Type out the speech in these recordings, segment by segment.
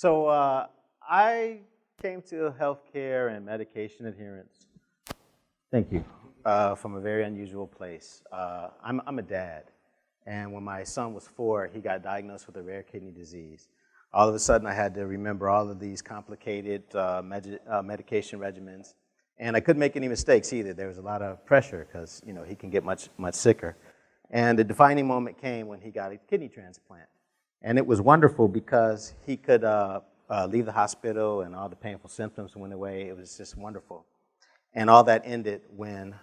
So I came to healthcare and medication adherence, thank you, from a very unusual place. I'm a dad, and when my son was 4, he got diagnosed with a rare kidney disease. All of a sudden, I had to remember all of these complicated medication regimens, and I couldn't make any mistakes either. There was a lot of pressure because he can get much sicker. And the defining moment came when he got a kidney transplant. And it was wonderful because he could leave the hospital and all the painful symptoms went away. It was just wonderful. And all that ended when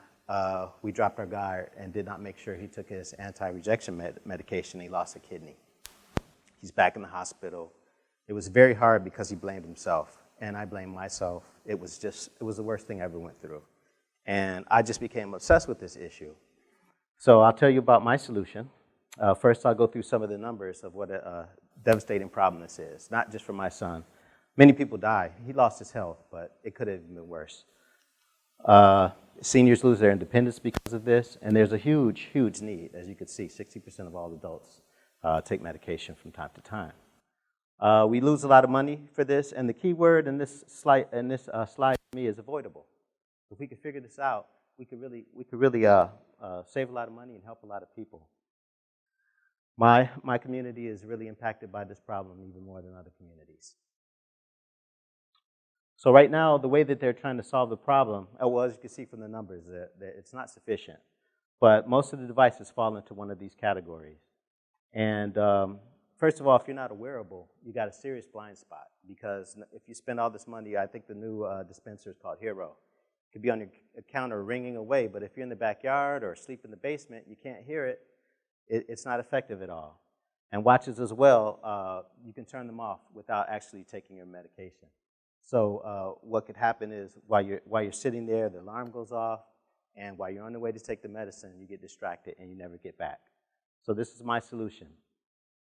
we dropped our guard and did not make sure he took his anti-rejection medication. He lost a kidney. He's back in the hospital. It was very hard because he blamed himself, and I blamed myself. It was the worst thing I ever went through. And I just became obsessed with this issue. So I'll tell you about my solution. First, I'll go through some of the numbers of what a devastating problem this is, not just for my son. Many people die. He lost his health, but it could have been worse. Seniors lose their independence because of this, and there's a huge, huge need. As you can see, 60% of all adults take medication from time to time. We lose a lot of money for this, and the key word in this slide for me is avoidable. If we could figure this out, we could really save a lot of money and help a lot of people. My community is really impacted by this problem even more than other communities. So right now, the way that they're trying to solve the problem, well, as you can see from the numbers, it's not sufficient. But most of the devices fall into one of these categories. And first of all, if you're not a wearable, you got a serious blind spot. Because if you spend all this money, I think the new dispenser is called Hero. It could be on your counter ringing away, but if you're in the backyard or asleep in the basement, you can't hear it. It's not effective at all. And watches as well, you can turn them off without actually taking your medication. So what could happen is while you're sitting there, the alarm goes off, and while you're on the way to take the medicine, you get distracted and you never get back. So this is my solution.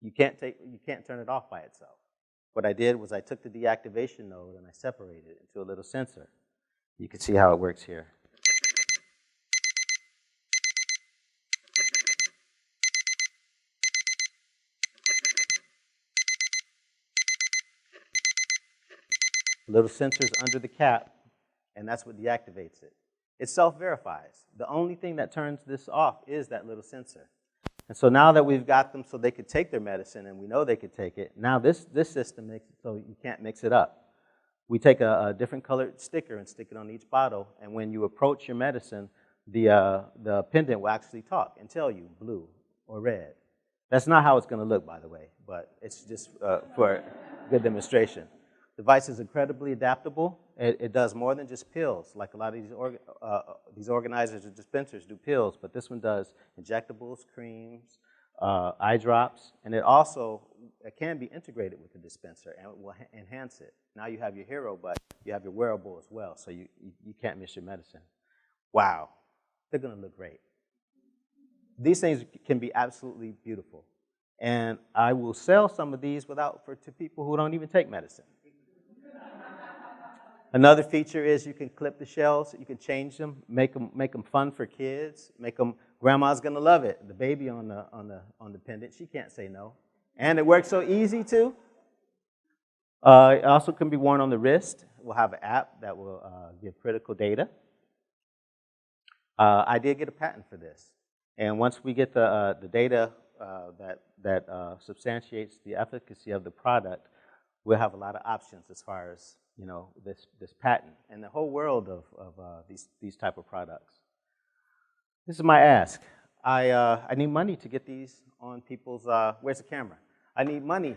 You can't turn it off by itself. What I did was I took the deactivation node and I separated it into a little sensor. You can see how it works here. Little sensors under the cap, and that's what deactivates it. It self-verifies. The only thing that turns this off is that little sensor. And so now that we've got them so they could take their medicine, and we know they could take it, now this system makes it so you can't mix it up. We take a different colored sticker and stick it on each bottle, and when you approach your medicine, the pendant will actually talk and tell you blue or red. That's not how it's going to look, by the way, but it's just for good demonstration. The device is incredibly adaptable. It does more than just pills, like a lot of these organizers or dispensers do pills, but this one does injectables, creams, eye drops, and it can be integrated with the dispenser, and it will enhance it. Now you have your Hero, but you have your wearable as well, so you can't miss your medicine. Wow, they're going to look great. These things can be absolutely beautiful, and I will sell some of these to people who don't even take medicine. Another feature is you can clip the shells, you can change them, make them fun for kids, grandma's gonna love it. The baby on the pendant, she can't say no. And it works so easy too. It also can be worn on the wrist. We'll have an app that will give critical data. I did get a patent for this. And once we get the data that substantiates the efficacy of the product, we'll have a lot of options as far as this patent and the whole world of these type of products. This is my ask. I need money to get these on people's, where's the camera? I need money.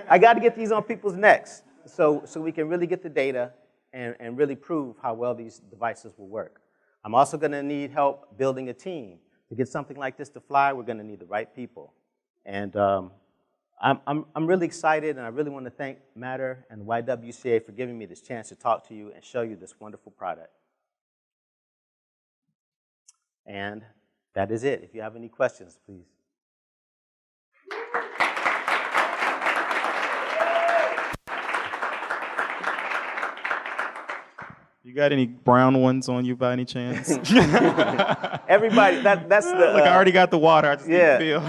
I got to get these on people's necks so we can really get the data and really prove how well these devices will work. I'm also going to need help building a team. To get something like this to fly, we're going to need the right people. And I'm really excited, and I really want to thank Matter and the YWCA for giving me this chance to talk to you and show you this wonderful product. And that is it. If you have any questions, please. You got any brown ones on you by any chance? Everybody, that's the... Look, I already got the water. I just need to feel.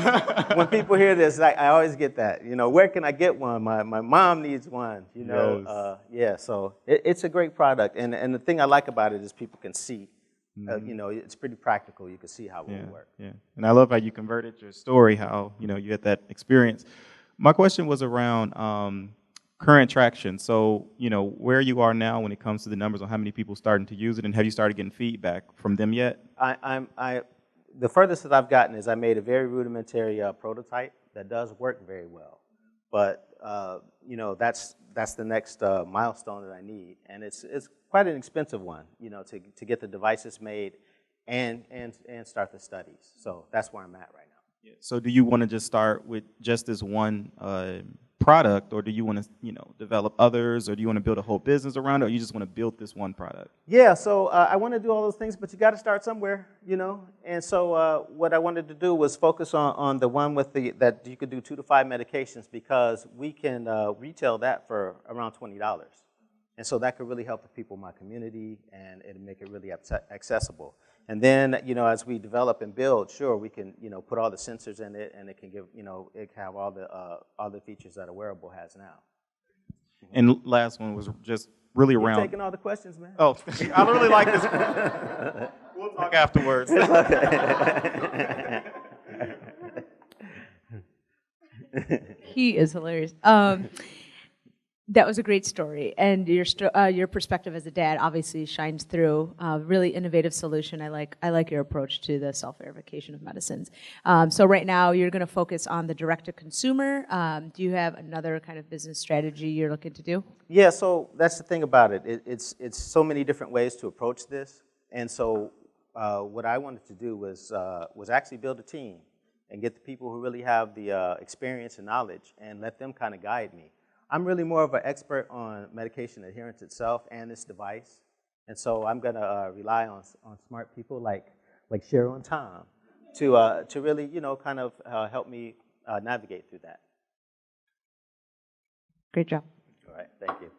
When people hear this, I always get that. You know, where can I get one? My mom needs one, you know. Yes. Yeah, so it's a great product. And the thing I like about it is people can see. You know, it's pretty practical. You can see how it will work. Yeah, and I love how you converted your story, how, you know, you had that experience. My question was around current traction. So, you know, where you are now when it comes to the numbers on how many people starting to use it, and have you started getting feedback from them yet? The furthest that I've gotten is I made a very rudimentary prototype that does work very well. But, you know, that's the next milestone that I need. And it's quite an expensive one, you know, to get the devices made and start the studies. So that's where I'm at right now. Yeah. So do you want to just start with just this one product, or do you want to, you know, develop others, or do you want to build a whole business around it, or you just want to build this one product? Yeah, so I want to do all those things, but you got to start somewhere, you know. And so what I wanted to do was focus on the one with that you could do 2 to 5 medications, because we can retail that for around $20. And so that could really help the people in my community, and it'll make it really accessible. And then, you know, as we develop and build, sure, we can, you know, put all the sensors in it, and it can give, you know, it can have all the features that a wearable has now. And last one was just really around. You're taking all the questions, man. Oh, I really like this one. We'll talk afterwards. He is hilarious. That was a great story, and your perspective as a dad obviously shines through. Really innovative solution. I like your approach to the self-verification of medicines. So right now you're going to focus on the direct-to-consumer. Do you have another kind of business strategy you're looking to do? Yeah, so that's the thing about it. It's so many different ways to approach this, and so what I wanted to do was actually build a team and get the people who really have the experience and knowledge, and let them kind of guide me. I'm really more of an expert on medication adherence itself and this device, and so I'm going to rely on smart people like Cheryl and Tom to really, you know, kind of help me navigate through that. Great job. All right, thank you.